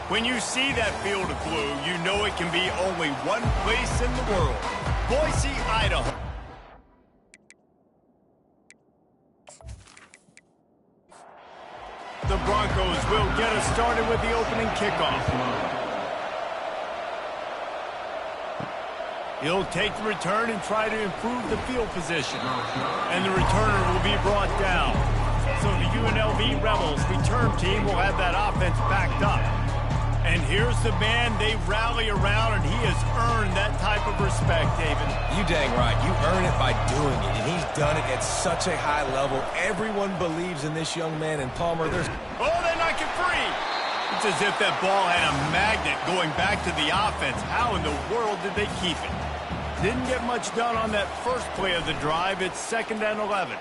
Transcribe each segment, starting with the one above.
When you see that field of blue, you know it can be only one place in the world. Boise, Idaho. The Broncos will get us started with the opening kickoff. He'll take the return and try to improve the field position. And the returner will be brought down. So the UNLV Rebels return team will have that offense backed up. And here's the man they rally around, and he has earned that type of respect, David. You dang right. You earn it by doing it, and he's done it at such a high level. Everyone believes in this young man, and Palmer, there's... Oh, they knock it free! It's as if that ball had a magnet going back to the offense. How in the world did they keep it? Didn't get much done on that first play of the drive. It's 2nd and 11.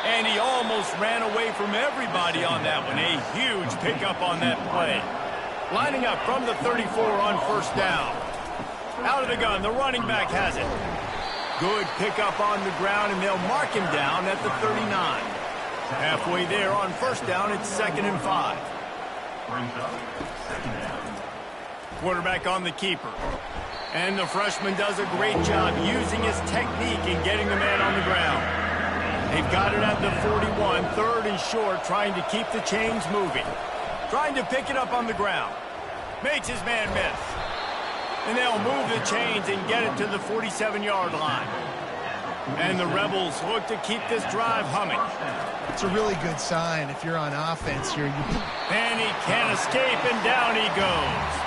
And he almost ran away from everybody on that one. A huge pickup on that play. Lining up from the 34 on 1st down. Out of the gun, the running back has it. Good pickup on the ground, and they'll mark him down at the 39. Halfway there on 1st down, it's 2nd and 5. Quarterback on the keeper. And the freshman does a great job using his technique and getting the man on the ground. They've got it at the 41, 3rd and short, trying to keep the chains moving. Trying to pick it up on the ground. Makes his man miss. And they'll move the chains and get it to the 47-yard line. And the Rebels look to keep this drive humming. It's a really good sign if you're on offense here. And he can't escape, and down he goes.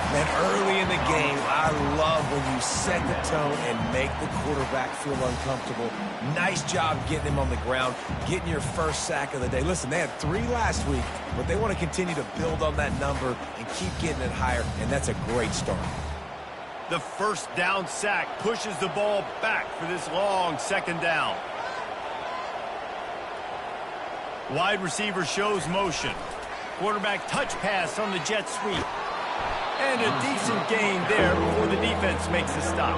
Man, early in the game, I love when you set the tone and make the quarterback feel uncomfortable. Nice job getting him on the ground, getting your first sack of the day. Listen, they had 3 last week, but they want to continue to build on that number and keep getting it higher, and that's a great start. The 1st down sack pushes the ball back for this long 2nd down. Wide receiver shows motion. Quarterback touch pass on the jet sweep. And a decent gain there before the defense makes a stop.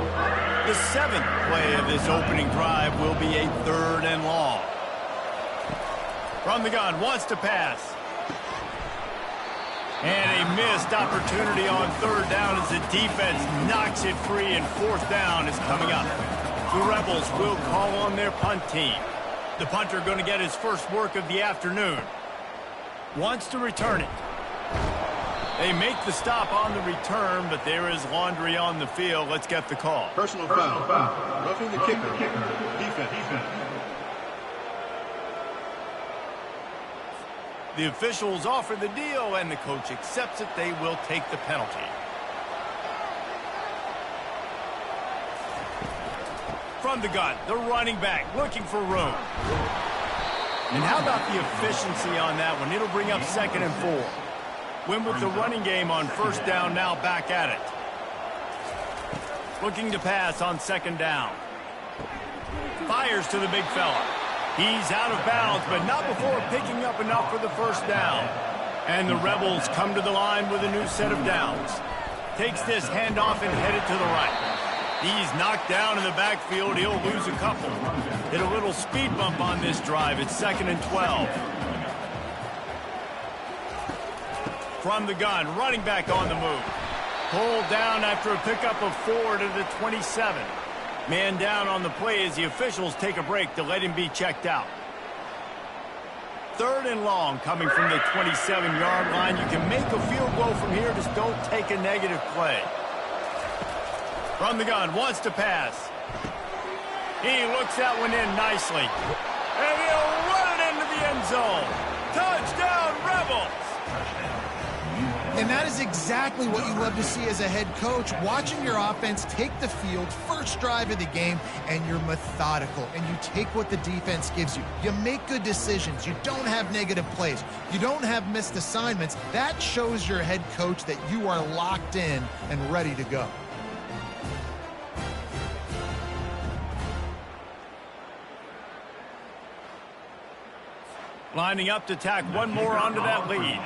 The 7th play of this opening drive will be a 3rd and long. From the gun, wants to pass. And a missed opportunity on 3rd down as the defense knocks it free, and 4th down is coming up. The Rebels will call on their punt team. The punter going to get his first work of the afternoon. Wants to return it. They make the stop on the return, but there is laundry on the field. Let's get the call. Personal foul. Roughing the kicker. Defense. The officials offer the deal, and the coach accepts it. They will take the penalty. From the gun, the running back looking for room. And how about the efficiency on that one? It'll bring up 2nd and 4. Win with the running game on 1st down, now back at it. Looking to pass on 2nd down. Fires to the big fella. He's out of bounds, but not before picking up enough for the 1st down. And the Rebels come to the line with a new set of downs. Takes this handoff and headed to the right. He's knocked down in the backfield. He'll lose a couple. Hit a little speed bump on this drive. It's 2nd and 12. From the gun, running back on the move. Pulled down after a pickup of 4 to the 27. Man down on the play as the officials take a break to let him be checked out. 3rd and long coming from the 27-yard line. You can make a field goal from here, just don't take a negative play. From the gun, wants to pass. He looks that one in nicely. And he'll run it into the end zone. Touchdown, Rebels! And that is exactly what you love to see as a head coach, watching your offense take the field, first drive of the game, and you're methodical, and you take what the defense gives you. You make good decisions. You don't have negative plays. You don't have missed assignments. That shows your head coach that you are locked in and ready to go. Lining up to tack one more onto that lead.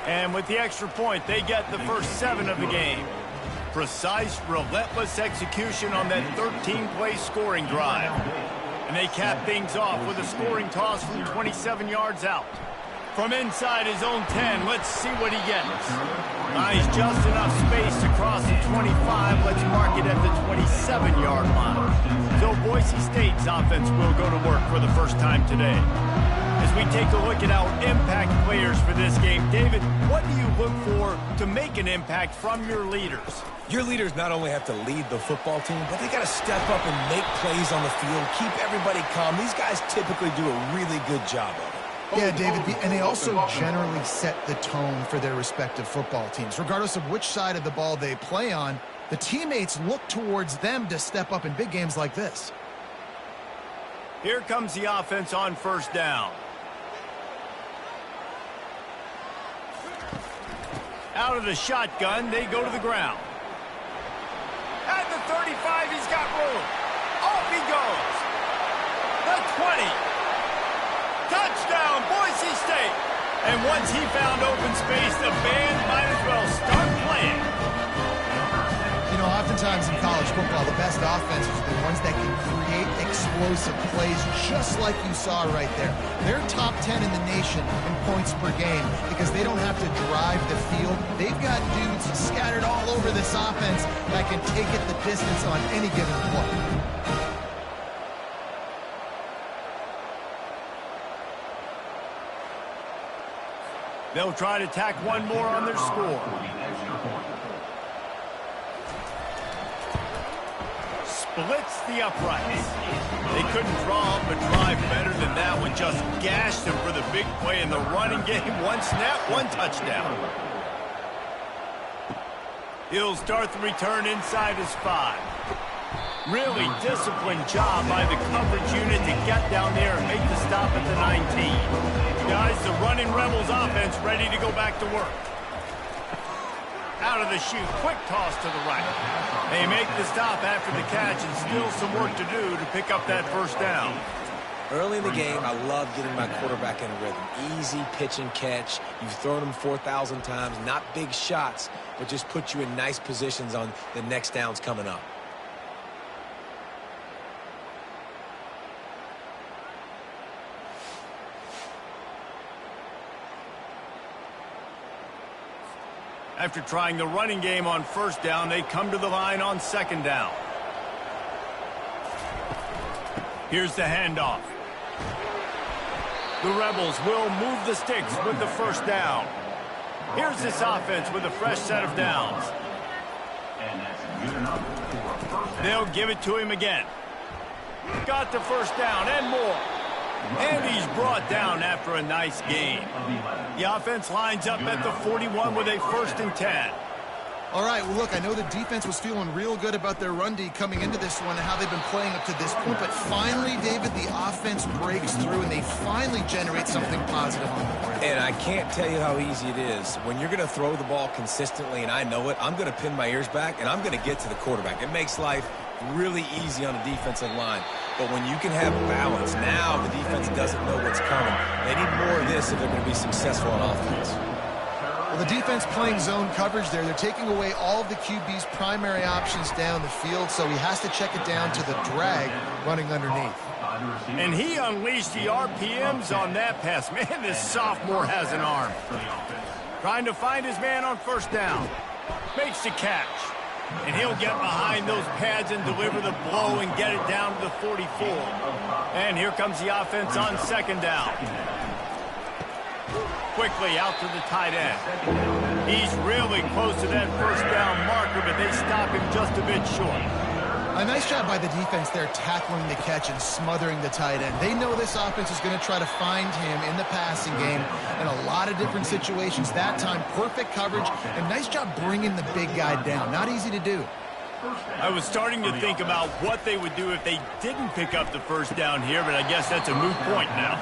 And with the extra point, they get the first 7 of the game. Precise, relentless execution on that 13-play scoring drive. And they cap things off with a scoring toss from 27 yards out. From inside his own 10, let's see what he gets. Nice, just enough space to cross the 25. Let's mark it at the 27-yard line. So Boise State's offense will go to work for the first time today. As we take a look at our impact players for this game, David, what do you look for to make an impact from your leaders? Your leaders not only have to lead the football team, but they got to step up and make plays on the field, keep everybody calm. These guys typically do a really good job of it. Yeah, David, and they also generally set the tone for their respective football teams. Regardless of which side of the ball they play on, the teammates look towards them to step up in big games like this. Here comes the offense on first down. Out of the shotgun, they go to the ground. At the 35, he's got room. Off he goes. The 20. Touchdown, Boise State. And once he found open space, the band might as well start playing. You know, oftentimes in college football, the best offenses are the ones that can create explosive plays, just like you saw right there. They're top 10 in the nation in points per game because they don't have to drive the field. They've got dudes scattered all over this offense that can take it the distance on any given play. They'll try to tack one more on their score. Splits the uprights. They couldn't draw up a drive better than that one. Just gashed them for the big play in the running game. One snap, one touchdown. He'll start the return inside his 5. Really disciplined job by the coverage unit to get down there and make the stop at the 19. Guys, the running Rebels offense ready to go back to work. Out of the chute, quick toss to the right. They make the stop after the catch and still some work to do to pick up that first down. Early in the game, I love getting my quarterback in a rhythm. Easy pitch and catch. You've thrown them 4,000 times. Not big shots, but just put you in nice positions on the next downs coming up. After trying the running game on first down, they come to the line on second down. Here's the handoff. The Rebels will move the sticks with the first down. Here's this offense with a fresh set of downs. They'll give it to him again. Got the first down and more. And he's brought down after a nice gain. The offense lines up at the 41 with a 1st and 10. All right, well, look, I know the defense was feeling real good about their run D coming into this one and how they've been playing up to this point, but finally, David, the offense breaks through and they finally generate something positive on the board. And I can't tell you how easy it is. When you're going to throw the ball consistently, and I know it, I'm going to pin my ears back, and I'm going to get to the quarterback. It makes life really easy on a defensive line. But when you can have balance, now the defense doesn't know what's coming. They need more of this if they're going to be successful on offense. Well, the defense playing zone coverage there. They're taking away all of the QB's primary options down the field, so he has to check it down to the drag running underneath. And he unleashed the RPMs on that pass. Man, this sophomore has an arm. Trying to find his man on first down. Makes the catch. And he'll get behind those pads and deliver the blow and get it down to the 44. And here comes the offense on second down. Quickly out to the tight end. He's really close to that first down marker, but they stop him just a bit short. A nice job by the defense there tackling the catch and smothering the tight end. They know this offense is going to try to find him in the passing game in a lot of different situations. That time, perfect coverage, and nice job bringing the big guy down. Not easy to do. I was starting to think about what they would do if they didn't pick up the first down here, but I guess that's a moot point now.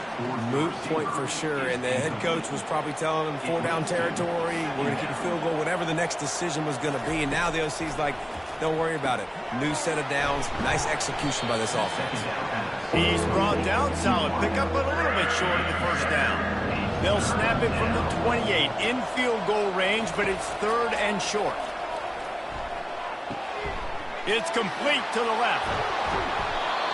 Moot point for sure, and the head coach was probably telling them 4-down territory, we're going to keep a field goal, whatever the next decision was going to be, and now the OC's like, don't worry about it. New set of downs, nice execution by this offense. He's brought down solid pickup, but a little bit short of the first down. They'll snap it from the 28 in field goal range, but it's 3rd and short. It's complete to the left.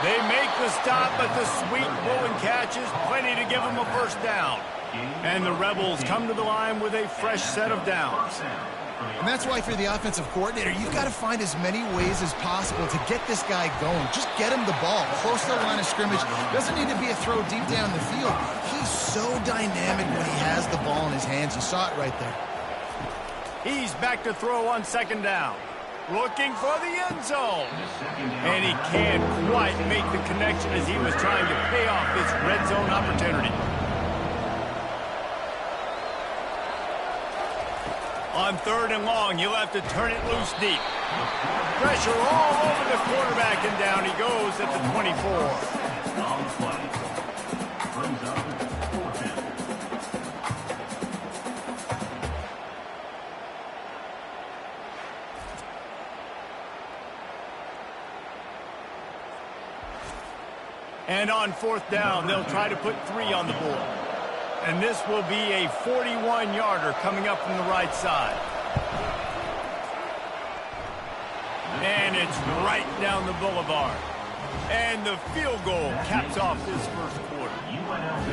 They make the stop, but the sweet blowing catch is plenty to give them a first down. And the Rebels come to the line with a fresh set of downs. And that's why, if you're the offensive coordinator, you've got to find as many ways as possible to get this guy going. Just get him the ball close to the line of scrimmage. Doesn't need to be a throw deep down the field. He's so dynamic when he has the ball in his hands. You saw it right there. He's back to throw on second down. Looking for the end zone. And he can't quite make the connection as he was trying to pay off this red zone opportunity. On third and long, he'll have to turn it loose deep. Pressure all over the quarterback, and down he goes at the 24. And on fourth down, they'll try to put 3 on the board. And this will be a 41-yarder coming up from the right side. And it's right down the boulevard. And the field goal caps off this first quarter. Unlc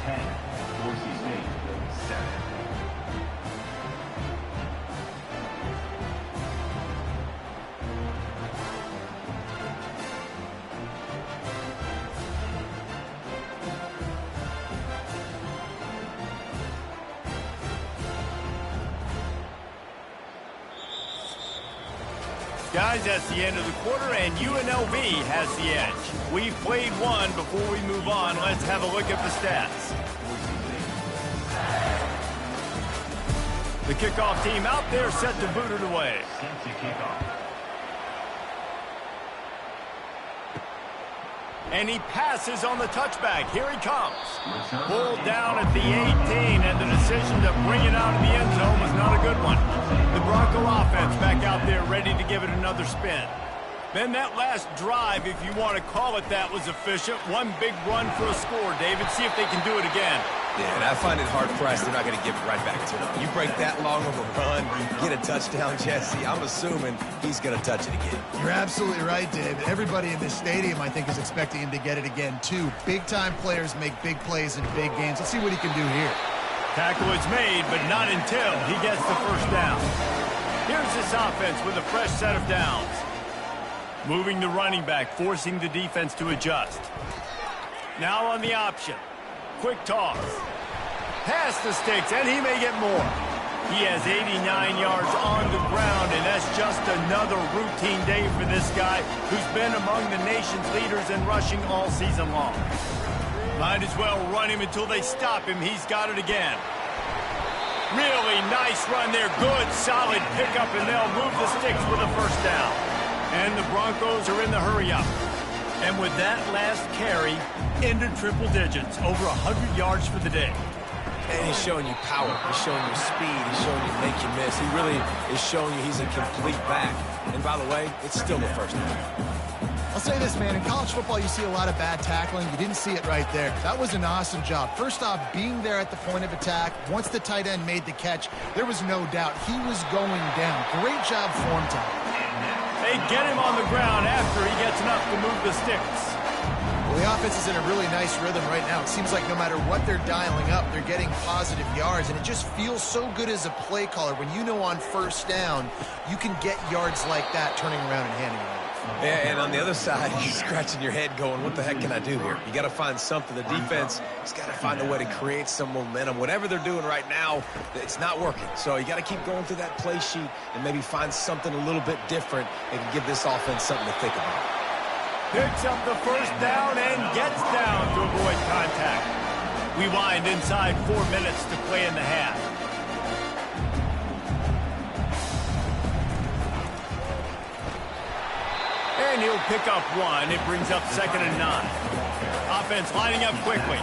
10, Boise State 7. Guys, that's the end of the quarter, and UNLV has the edge. We've played one. Before we move on, let's have a look at the stats. The kickoff team out there set to boot it away. Set to kickoff. And he passes on the touchback. Here he comes. Pulled down at the 18, and the decision to bring it out of the end zone was not a good one. The Bronco offense back out there ready to give it another spin. Then that last drive, if you want to call it that, was efficient. One big run for a score, David. See if they can do it again. Yeah, and I find it hard-pressed they're not going to give it right back to him. You break that long of a run, get a touchdown, Jesse, I'm assuming he's going to touch it again. You're absolutely right, Dave. Everybody in this stadium, I think, is expecting him to get it again, too. Big-time players make big plays in big games. Let's see what he can do here. Tackle is made, but not until he gets the first down. Here's this offense with a fresh set of downs. Moving the running back, forcing the defense to adjust. Now on the option. Quick toss. Past the sticks, and he may get more. He has 89 yards on the ground, and that's just another routine day for this guy who's been among the nation's leaders in rushing all season long. Might as well run him until they stop him. He's got it again. Really nice run there. Good, solid pickup, and they'll move the sticks for the first down. And the Broncos are in the hurry-up. And with that last carry, into triple digits, over 100 yards for the day. And he's showing you power. He's showing you speed. He's showing you make you miss. He really is showing you he's a complete back. And by the way, it's still the first down. I'll say this, man. In college football, you see a lot of bad tackling. You didn't see it right there. That was an awesome job. First off, being there at the point of attack. Once the tight end made the catch, there was no doubt he was going down. Great job form time. They get him on the ground after he gets enough to move the sticks. Well, the offense is in a really nice rhythm right now. It seems like no matter what they're dialing up, they're getting positive yards, and it just feels so good as a play caller when you know on first down you can get yards like that turning around and handing it off. Yeah, and on the other side, you're scratching your head going, what the heck can I do here? You got to find something. The defense has got to find a way to create some momentum. Whatever they're doing right now, it's not working. So you got to keep going through that play sheet and maybe find something a little bit different that can give this offense something to think about. Picks up the first down and gets down to avoid contact. We wind inside 4 minutes to play in the half. And he'll pick up 1. It brings up 2nd and 9. Offense lining up quickly.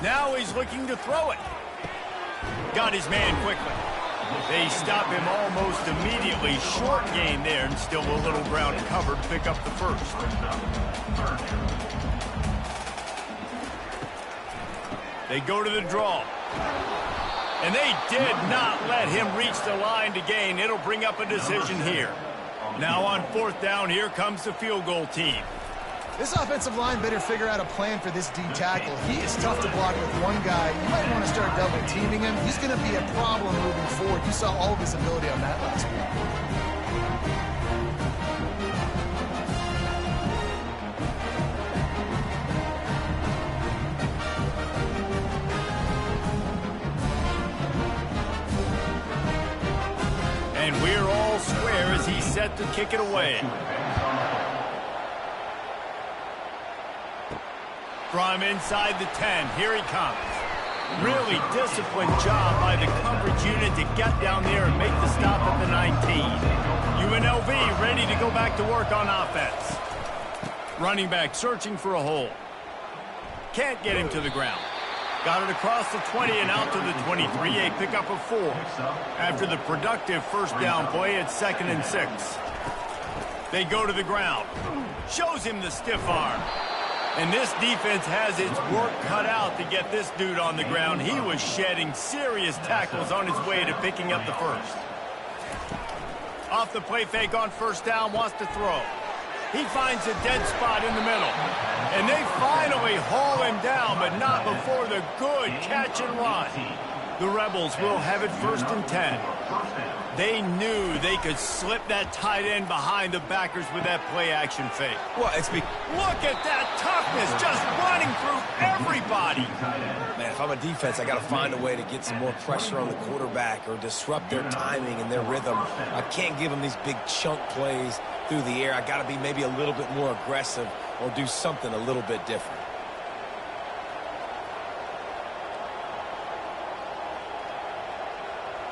Now he's looking to throw it. Got his man quickly. They stop him almost immediately. Short gain there, and still a little ground covered. Pick up the first. They go to the draw. And they did not let him reach the line to gain. It'll bring up a decision here. Now on 4th down, here comes the field goal team. This offensive line better figure out a plan for this D tackle. He is tough to block with one guy. You might want to start double teaming him. He's going to be a problem moving forward. You saw all of his ability on that last week. And we're all square as he's set to kick it away. From inside the 10, here he comes. Really disciplined job by the coverage unit to get down there and make the stop at the 19. UNLV ready to go back to work on offense. Running back searching for a hole. Can't get him to the ground. Got it across the 20 and out to the 23, a pickup of 4. After the productive first down play, it's 2nd and 6. They go to the ground. Shows him the stiff arm. And this defense has its work cut out to get this dude on the ground. He was shedding serious tackles on his way to picking up the first. Off the play fake on 1st down, wants to throw. He finds a dead spot in the middle. And they finally haul him down, but not before the good catch and run. The Rebels will have it 1st and 10. They knew they could slip that tight end behind the backers with that play-action fake. Well, Look at that toughness, just running through everybody. Man, if I'm a defense, I got to find a way to get some more pressure on the quarterback or disrupt their timing and their rhythm. I can't give them these big chunk plays through the air. I got to be maybe a little bit more aggressive or do something a little bit different.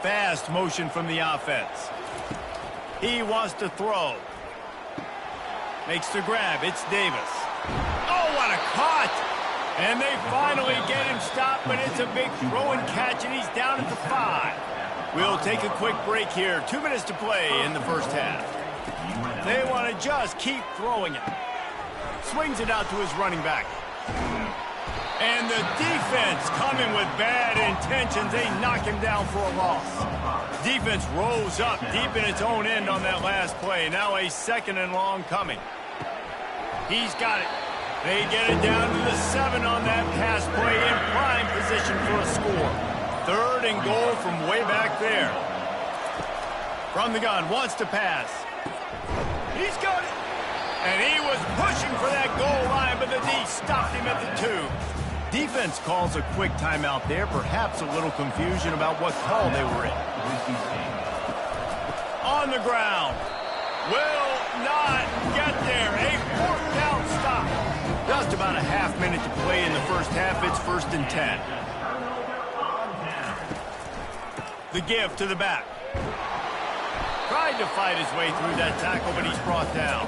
Fast motion from the offense. He wants to throw. Makes the grab. It's Davis. Oh, what a cut! And they finally get him stopped, but it's a big throw and catch, and he's down at the 5. We'll take a quick break here. 2 minutes to play in the first half. They want to just keep throwing it. Swings it out to his running back. And the defense coming with bad intentions. They knock him down for a loss. Defense rose up deep in its own end on that last play. Now a 2nd and long coming. He's got it. They get it down to the 7 on that pass play in prime position for a score. 3rd and goal from way back there. From the gun, wants to pass. He's got it. And he was pushing for that goal line, but the D stopped him at the 2. Defense calls a quick timeout there. Perhaps a little confusion about what call they were in. On the ground. Will not get there. A 4th down stop. Just about a half minute to play in the first half. It's 1st and 10. The give to the back. Tried to fight his way through that tackle, but he's brought down.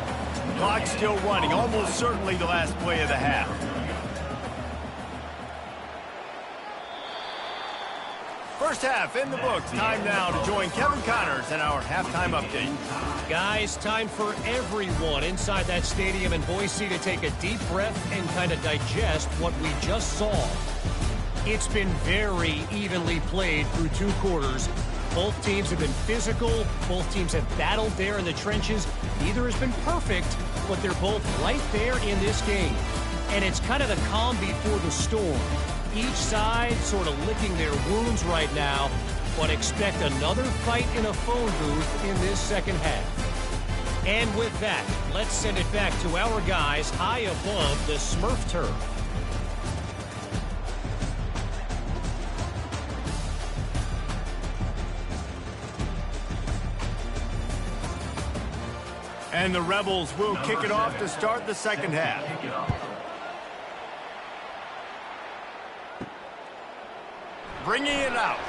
Clock still running. Almost certainly the last play of the half. First half in the books. Time now to join Kevin Connors in our halftime update. Guys, time for everyone inside that stadium in Boise to take a deep breath and kind of digest what we just saw. It's been very evenly played through 2 quarters. Both teams have been physical. Both teams have battled there in the trenches. Neither has been perfect, but they're both right there in this game. And it's kind of the calm before the storm. Each side sort of licking their wounds right now, but expect another fight in a phone booth in this second half. And with that, let's send it back to our guys high above the Smurf turf. And the Rebels will kick it off to start the second half. Bringing it out.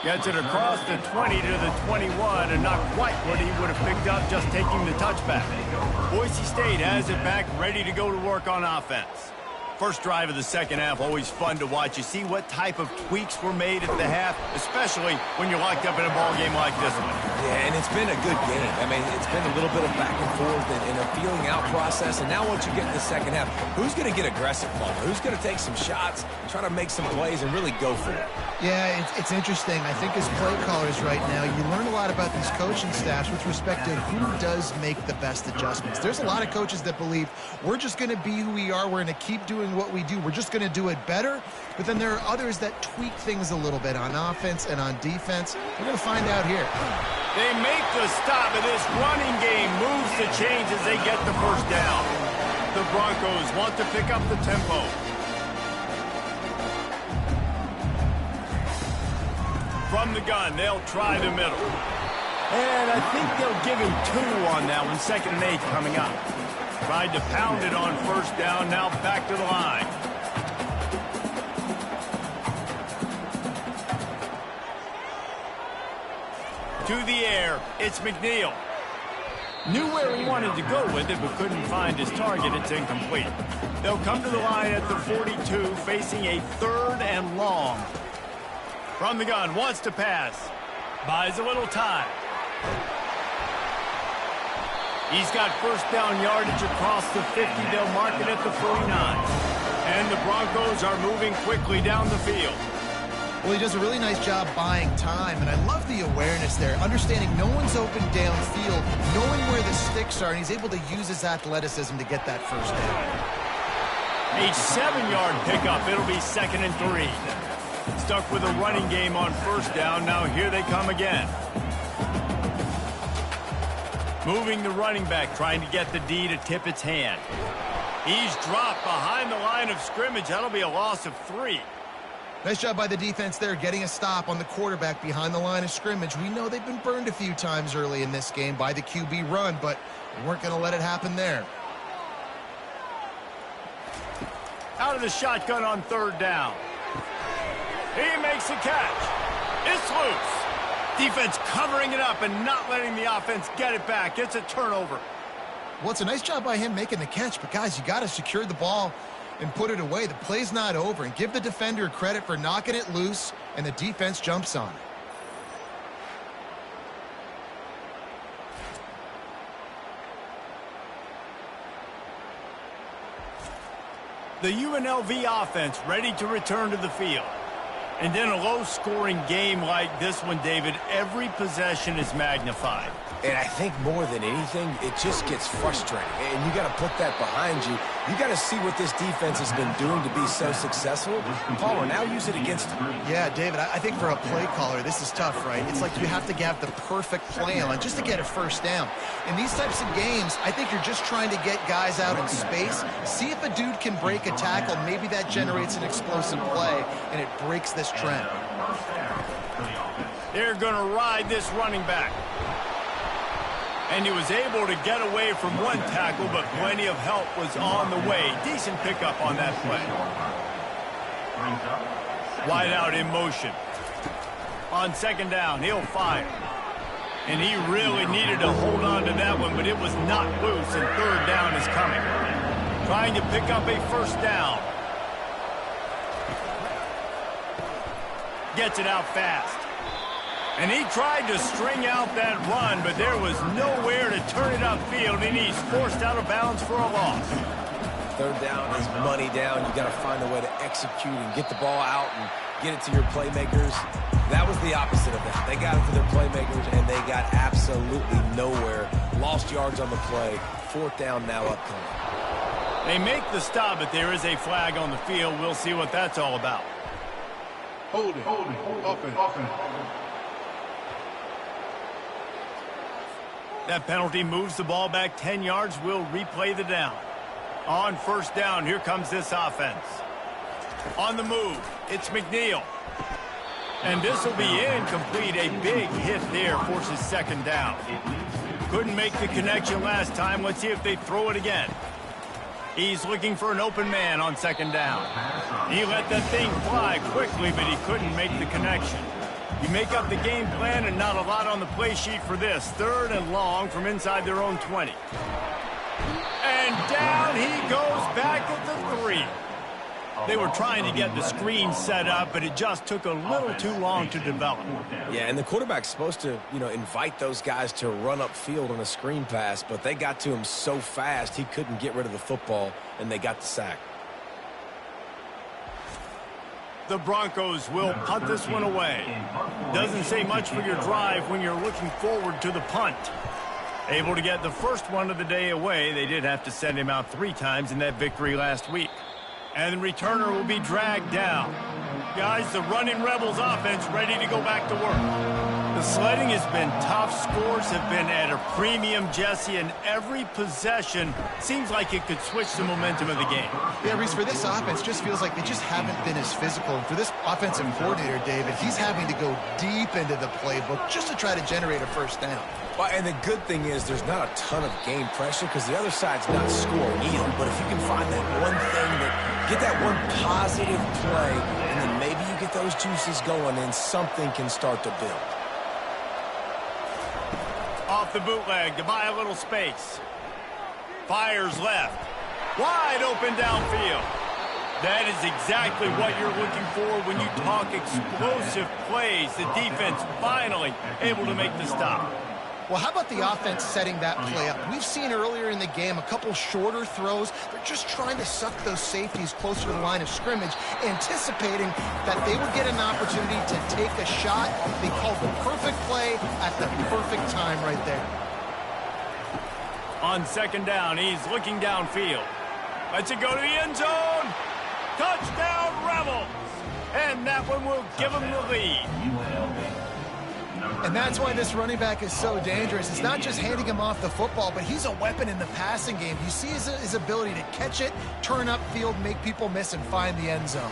Gets it across the 20 to the 21, and not quite what he would have picked up just taking the touchback. Boise State has it back, ready to go to work on offense. First drive of the second half, always fun to watch. You see what type of tweaks were made at the half, especially when you're locked up in a ball game like this one. Yeah, and it's been a good game. I mean, it's been a little bit of back and forth and a feeling out process. And now once you get in the second half, who's going to get aggressive, Paul? Who's going to take some shots, try to make some plays, and really go for it? Yeah, it's interesting. I think as play callers right now, you learn a lot about these coaching staffs with respect to who does make the best adjustments. There's a lot of coaches that believe we're just going to be who we are. We're going to keep doing what we do. We're just going to do it better. But then there are others that tweak things a little bit on offense and on defense. We're going to find out here. They make the stop, and this running game moves the chains as they get the first down. The Broncos want to pick up the tempo. From the gun, they'll try the middle. And I think they'll give him 2 on that one. 2nd and 8 coming up. Tried to pound it on first down, now back to the line. To the air, it's McNeil. Knew where he wanted to go with it, but couldn't find his target. It's incomplete. They'll come to the line at the 42, facing a 3rd and long. From the gun, wants to pass. Buys a little time. He's got first down yardage across the 50. They'll mark it at the 49. And the Broncos are moving quickly down the field. Well, he does a really nice job buying time, and I love the awareness there, understanding no one's open downfield, knowing where the sticks are, and he's able to use his athleticism to get that first down. A 7-yard pickup. It'll be 2nd and 3. Stuck with a running game on first down. Now here they come again. Moving the running back, trying to get the D to tip its hand. He's dropped behind the line of scrimmage. That'll be a loss of 3. Nice job by the defense there, getting a stop on the quarterback behind the line of scrimmage. We know they've been burned a few times early in this game by the QB run, but we weren't going to let it happen there. Out of the shotgun on 3rd down. He makes a catch. It's loose. Defense covering it up and not letting the offense get it back. It's a turnover. Well, it's a nice job by him making the catch, but guys, you got to secure the ball and put it away. The play's not over, and give the defender credit for knocking it loose, and the defense jumps on it. The UNLV offense ready to return to the field. And in a low-scoring game like this one, David, every possession is magnified. And I think more than anything, it just gets frustrating. And you got to put that behind you. You got to see what this defense has been doing to be so successful. Paul, now use it against them. Yeah, David, I think for a play caller, this is tough, right? It's like you have to have the perfect plan just to get a first down. In these types of games, I think you're just trying to get guys out in space, see if a dude can break a tackle. Maybe that generates an explosive play, and it breaks this trend. They're going to ride this running back. And he was able to get away from one tackle, but plenty of help was on the way. Decent pickup on that play. Wide out in motion. On 2nd down, he'll fire. And he really needed to hold on to that one, but it was not loose, and 3rd down is coming. Trying to pick up a first down. Gets it out fast. And he tried to string out that run, but there was nowhere to turn it upfield, and he's forced out of bounds for a loss. 3rd down is money down. You got to find a way to execute and get the ball out and get it to your playmakers. That was the opposite of that. They got it to their playmakers, and they got absolutely nowhere. Lost yards on the play. 4th down now upcoming. They make the stop, but there is a flag on the field. We'll see what that's all about. Holding. Offense. That penalty moves the ball back 10 yards. We'll replay the down. On 1st down, here comes this offense. On the move, it's McNeil. And this will be incomplete. A big hit there forces 2nd down. Couldn't make the connection last time. Let's see if they throw it again. He's looking for an open man on 2nd down. He let that thing fly quickly, but he couldn't make the connection. You make up the game plan and not a lot on the play sheet for this. 3rd and long from inside their own 20. And down he goes back at the 3. They were trying to get the screen set up, but it just took a little too long to develop. Yeah, and the quarterback's supposed to, invite those guys to run upfield on a screen pass, but they got to him so fast he couldn't get rid of the football, and they got the sack. The Broncos will punt this one away. Doesn't say much for your drive when you're looking forward to the punt. Able to get the first one of the day away. They did have to send him out 3 times in that victory last week. And the returner will be dragged down. Guys, the running Rebels offense ready to go back to work. The sledding has been tough. Scores have been at a premium, Jesse, and every possession seems like it could switch the momentum of the game. Yeah, Reese, for this offense, just feels like they just haven't been as physical. And for this offensive coordinator, David, he's having to go deep into the playbook just to try to generate a first down. Well, and the good thing is there's not a ton of game pressure because the other side's not scoring either. But if you can find that one thing, get that one positive play, and then maybe you get those juices going and something can start to build. Off the bootleg to buy a little space. Fires left. Wide open downfield. That is exactly what you're looking for when you talk explosive plays. The defense finally able to make the stop. Well, how about the offense setting that play up? We've seen earlier in the game a couple shorter throws. They're just trying to suck those safeties closer to the line of scrimmage, anticipating that they would get an opportunity to take a shot. They called the perfect play at the perfect time right there. On second down, he's looking downfield. Lets it go to the end zone. Touchdown, Rebels! And that one will give them the lead. And that's why this running back is so dangerous. It's not just handing him off the football, but he's a weapon in the passing game. You see his ability to catch it, turn upfield, make people miss, and find the end zone.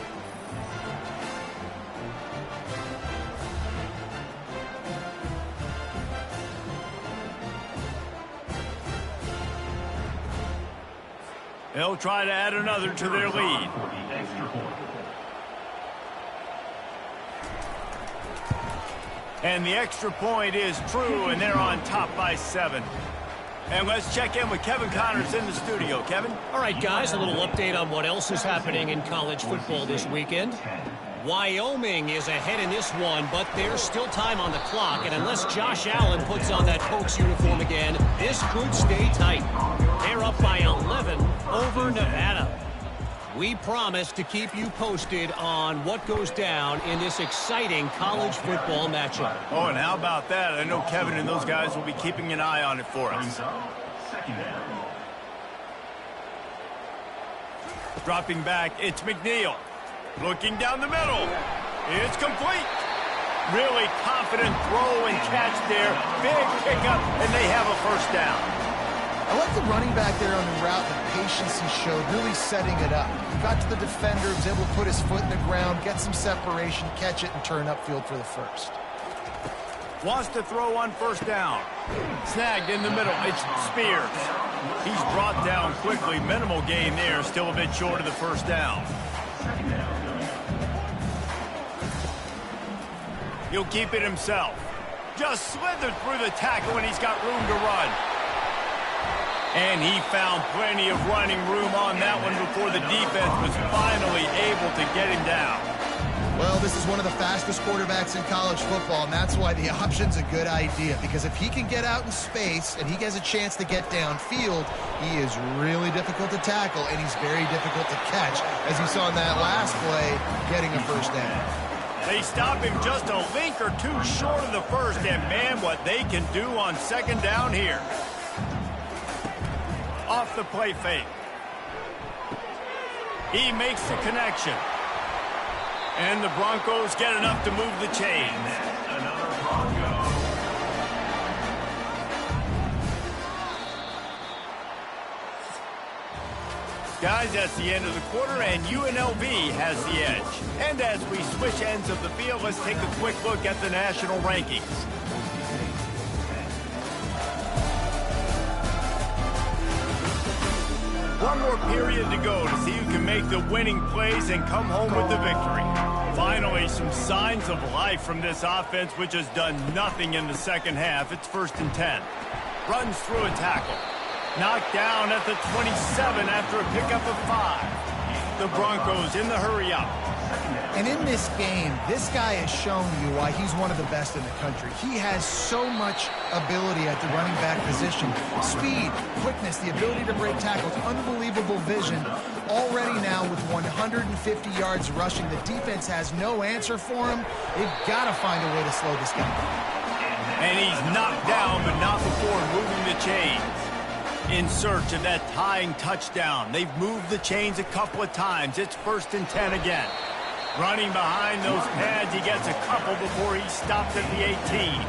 They'll try to add another to their lead. And the extra point is true, and they're on top by 7. And let's check in with Kevin Connors in the studio. Kevin? All right, guys, a little update on what else is happening in college football this weekend. Wyoming is ahead in this one, but there's still time on the clock, and unless Josh Allen puts on that Pokes uniform again, this could stay tight. They're up by 11 over Nevada. We promise to keep you posted on what goes down in this exciting college football matchup. Oh, and how about that? I know Kevin and those guys will be keeping an eye on it for us. Dropping back, it's McNeil. Looking down the middle. It's complete. Really confident throw and catch there. Big pickup, and they have a first down. I like the running back there on the route, the patience he showed, really setting it up. He got to the defender, was able to put his foot in the ground, get some separation, catch it, and turn upfield for the first. Wants to throw on first down. Snagged in the middle. It's Spears. He's brought down quickly. Minimal gain there. Still a bit short of the first down. He'll keep it himself. Just slithered through the tackle, and he's got room to run. And he found plenty of running room on that one before the defense was finally able to get him down. Well, this is one of the fastest quarterbacks in college football, and that's why the option's a good idea. Because if he can get out in space and he has a chance to get downfield, he is really difficult to tackle, and he's very difficult to catch. As you saw in that last play, getting a first down. They stop him just a link or two short of the first, and man, what they can do on second down here. Off the play fake. He makes the connection. And the Broncos get enough to move the chains. Another Bronco. Guys, that's the end of the quarter, and UNLV has the edge. And as we switch ends of the field, let's take a quick look at the national rankings. One more period to go to see who can make the winning plays and come home with the victory. Finally, some signs of life from this offense, which has done nothing in the second half. It's 1st and 10. Runs through a tackle. Knocked down at the 27 after a pickup of 5. the Broncos in the hurry-up. And in this game, this guy has shown you why he's one of the best in the country. He has so much ability at the running back position. Speed, quickness, the ability to break tackles, unbelievable vision. Already now with 150 yards rushing, the defense has no answer for him. They've got to find a way to slow this guy down. And he's knocked down, but not before moving the chains. In search of that tying touchdown. They've moved the chains a couple of times. It's 1st and 10 again. Running behind those pads, he gets a couple before he stopped at the 18.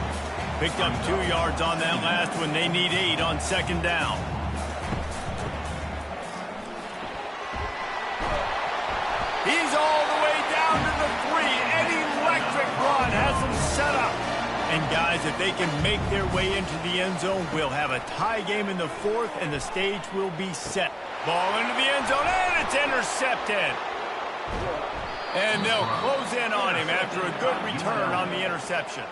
Picked up 2 yards on that last one. They need 8 on 2nd down. He's all the way down to the 3. An electric run has him set up. And guys, if they can make their way into the end zone, we'll have a tie game in the 4th, and the stage will be set. Ball into the end zone, and it's intercepted. And they'll close in on him after a good return on the interception.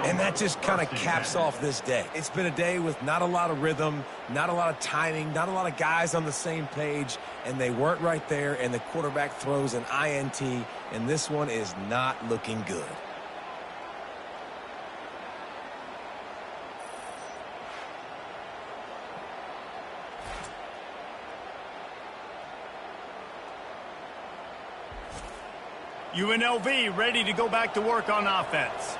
And that just kind of caps off this day. It's been a day with not a lot of rhythm, not a lot of timing, not a lot of guys on the same page, and they weren't right there, and the quarterback throws an INT, and this one is not looking good. UNLV ready to go back to work on offense.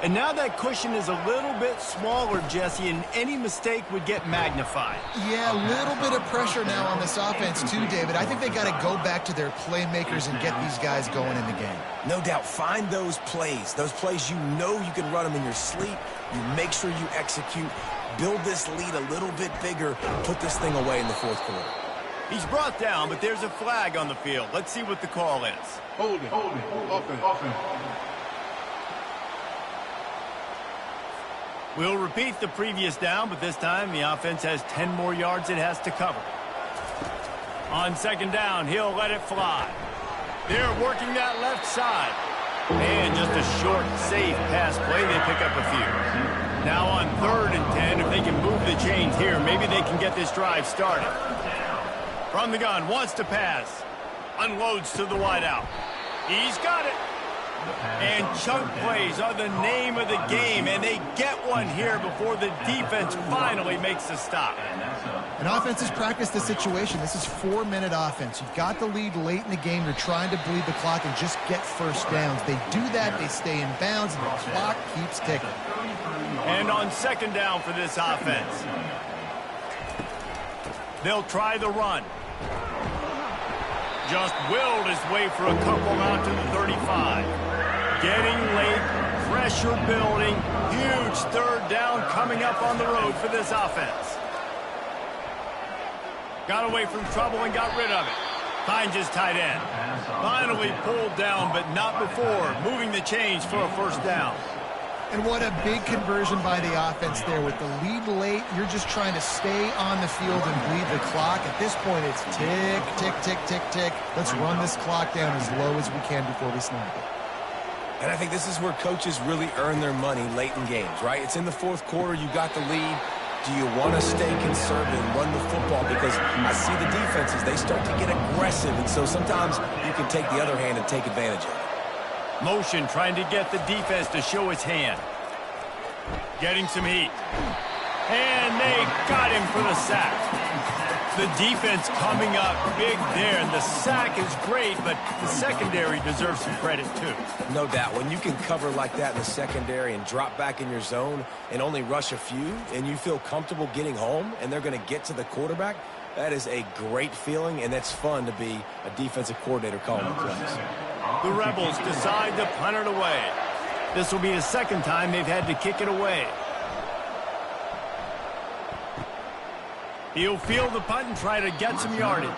And now that cushion is a little bit smaller, Jesse, and any mistake would get magnified. Yeah, a little bit of pressure now on this offense too, David. I think they got to go back to their playmakers and get these guys going in the game. No doubt, find those plays you know you can run them in your sleep. You make sure you execute, build this lead a little bit bigger, put this thing away in the 4th quarter. He's brought down, but there's a flag on the field. Let's see what the call is. Holding. Offense. We'll repeat the previous down, but this time the offense has 10 more yards it has to cover. On 2nd down, he'll let it fly. They're working that left side. And just a short, safe pass play, they pick up a few. Now on 3rd and 10, if they can move the chains here, maybe they can get this drive started. From the gun, wants to pass. Unloads to the wideout. He's got it. And chunk plays are the name of the game, and they get one here before the defense finally makes a stop. An offense has practiced the situation. This is 4-minute offense. You've got the lead late in the game. You're trying to bleed the clock and just get first downs. They do that, they stay in bounds, and the clock keeps ticking. And on 2nd down for this offense, they'll try the run. Just willed his way for a couple out to the 35. Getting late, pressure building, huge 3rd down coming up on the road for this offense. Got away from trouble and got rid of it. Finds his tight end. Finally pulled down, but not before moving the chains for a 1st down. And what a big conversion by the offense there. With the lead late, you're just trying to stay on the field and bleed the clock. At this point, it's tick, tick, tick, tick, tick. Let's run this clock down as low as we can before we snap it. And I think this is where coaches really earn their money late in games, right? It's in the 4th quarter. You got the lead. Do you want to stay conservative and run the football? Because I see the defenses, they start to get aggressive. And so sometimes you can take the other hand and take advantage of it. Motion trying to get the defense to show its hand. Getting some heat. And they got him for the sack. The defense coming up big there, and the sack is great, but the secondary deserves some credit too. No doubt. When you can cover like that in the secondary and drop back in your zone and only rush a few, and you feel comfortable getting home, and they're going to get to the quarterback, that is a great feeling, and it's fun to be a defensive coordinator calling the plays. The Rebels decide to punt it away. This will be the 2nd time they've had to kick it away. He'll field the punt and try to get some yardage.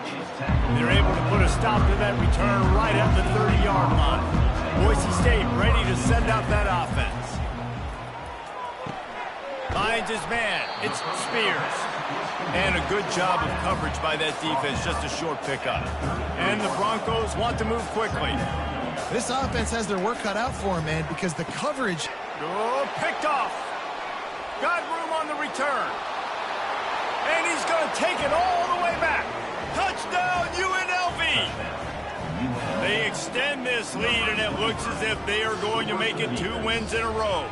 They're able to put a stop to that return right at the 30-yard line. Boise State ready to send out that offense. Finds his man. It's Spears. And a good job of coverage by that defense, just a short pickup. And the Broncos want to move quickly. This offense has their work cut out for them, man, because the coverage... Oh, picked off. Got room on the return. And he's going to take it all the way back. Touchdown, UNLV. lead. They extend this lead, and it looks as if they are going to make it 2 wins in a row.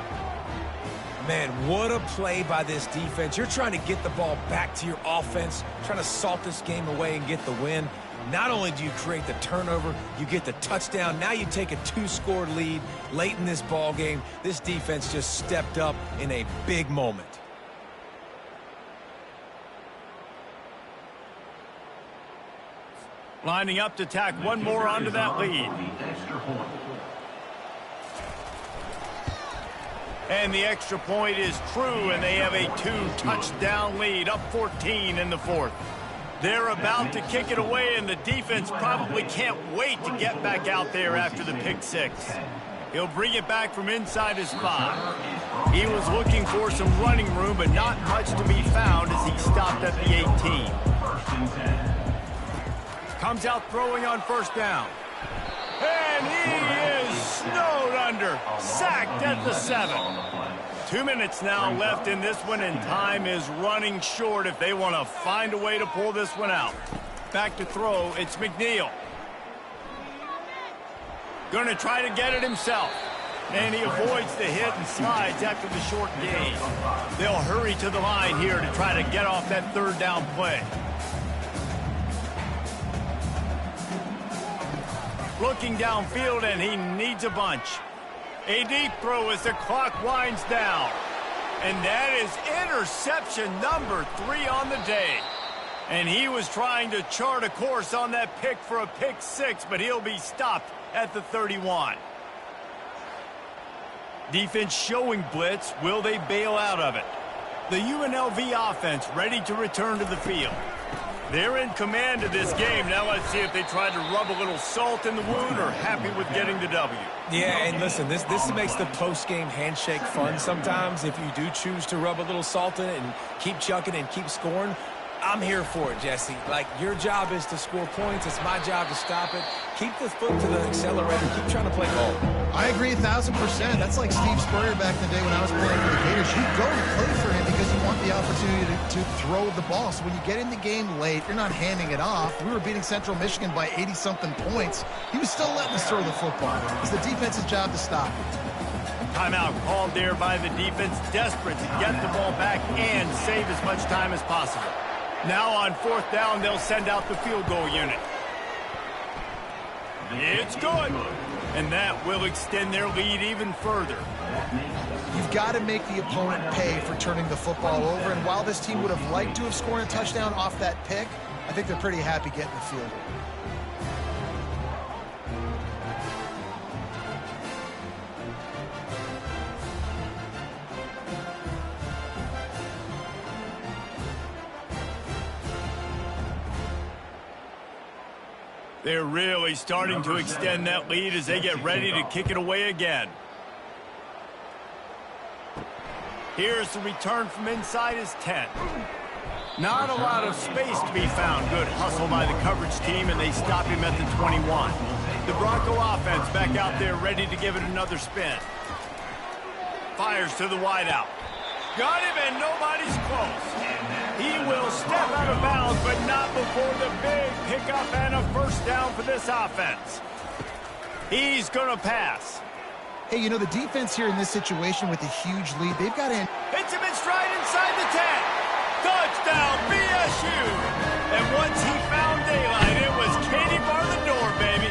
Man, what a play by this defense. You're trying to get the ball back to your offense, trying to salt this game away and get the win. Not only do you create the turnover, you get the touchdown. Now you take a 2-score lead late in this ball game. This defense just stepped up in a big moment. Lining up to tack one more onto that lead. And the extra point is true, and they have a 2-touchdown lead, up 14 in the 4th. They're about to kick it away, and the defense probably can't wait to get back out there after the pick 6. He'll bring it back from inside his 5. He was looking for some running room, but not much to be found as he stopped at the 18. Comes out throwing on 1st down. And he is snowed under. Sacked at the 7. 2 minutes now left in this one, and time is running short if they want to find a way to pull this one out. Back to throw, it's McNeil. Going to try to get it himself. And he avoids the hit and slides after the short gain. They'll hurry to the line here to try to get off that 3rd down play. Looking downfield, and he needs a bunch. A deep throw as the clock winds down. And that is interception number 3 on the day. And he was trying to chart a course on that pick for a pick 6, but he'll be stopped at the 31. Defense showing blitz. Will they bail out of it? The UNLV offense ready to return to the field. They're in command of this game. Now let's see if they try to rub a little salt in the wound or happy with getting the W. Yeah, and listen, this makes the post-game handshake fun sometimes if you do choose to rub a little salt in it and keep chucking and keep scoring. I'm here for it, Jesse. Like, your job is to score points. It's my job to stop it. Keep the foot to the accelerator. Keep trying to play ball. I agree 1,000%. That's like Steve Spurrier back in the day when I was playing for the Gators. You go and play for him because you want the opportunity to throw the ball. So when you get in the game late, you're not handing it off. We were beating Central Michigan by 80-something points. He was still letting us throw the football. It's the defense's job to stop it. Timeout called there by the defense, desperate to get the ball back and save as much time as possible. Now on 4th down, they'll send out the field goal unit. It's good. And that will extend their lead even further. You've got to make the opponent pay for turning the football over. And while this team would have liked to have scored a touchdown off that pick, I think they're pretty happy getting the field goal. They're really starting to extend that lead as they get ready to kick it away again. Here's the return from inside his 10. Not a lot of space to be found. Good hustle by the coverage team, and they stop him at the 21. The Bronco offense back out there ready to give it another spin. Fires to the wideout. Got him, and nobody's close. He will step out of bounds, but not before the big pickup and a 1st down for this offense. He's going to pass. Hey, you know, the defense here in this situation with a huge lead, they've got to... Hits him in stride inside the 10. Touchdown, BSU. And once he found daylight, it was Katie bar the door, baby.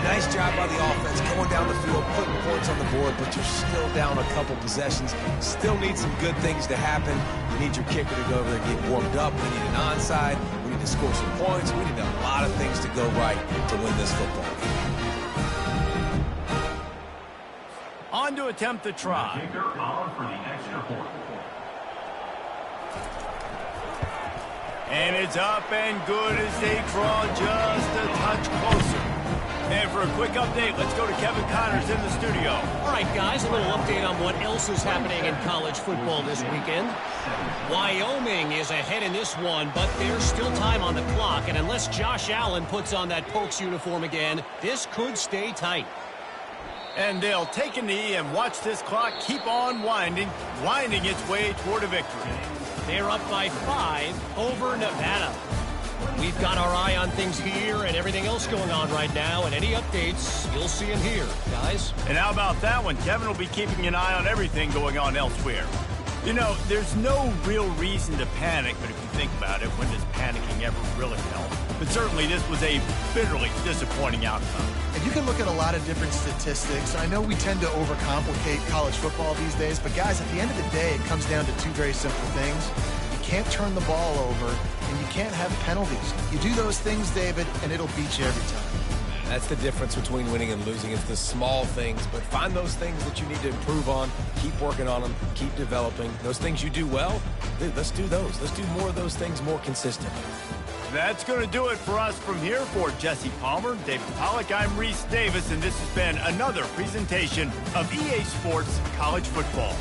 Nice job by the offense going down the field, putting points on the board, but you're still down a couple possessions. Still need some good things to happen. You need your kicker to go over there and get warmed up. We need an onside. We need to score some points. We need a lot of things to go right to win this football game. On to attempt the try. And it's up and good as they draw just a touch closer. And for a quick update, let's go to Kevin Connors in the studio. All right, guys, a little update on what else is happening in college football this weekend. Wyoming is ahead in this one, but there's still time on the clock, and unless Josh Allen puts on that Pokes uniform again, this could stay tight. And they'll take a knee and watch this clock keep on winding its way toward a victory. They're up by 5 over Nevada. We've got our eye on things here and everything else going on right now, and any updates you'll see and hear, guys. And how about that one? Kevin will be keeping an eye on everything going on elsewhere. You know, there's no real reason to panic, but if you think about it, when does panicking ever really help? But certainly this was a bitterly disappointing outcome. And you can look at a lot of different statistics. I know we tend to overcomplicate college football these days, but guys, at the end of the day, it comes down to two very simple things. You can't turn the ball over, and you can't have penalties. You do those things, David, and it'll beat you every time. That's the difference between winning and losing. It's the small things, but find those things that you need to improve on. Keep working on them. Keep developing. Those things you do well, dude, let's do those. Let's do more of those things more consistently. That's going to do it for us from here. For Jesse Palmer, David Pollack, I'm Reese Davis, and this has been another presentation of EA Sports College Football.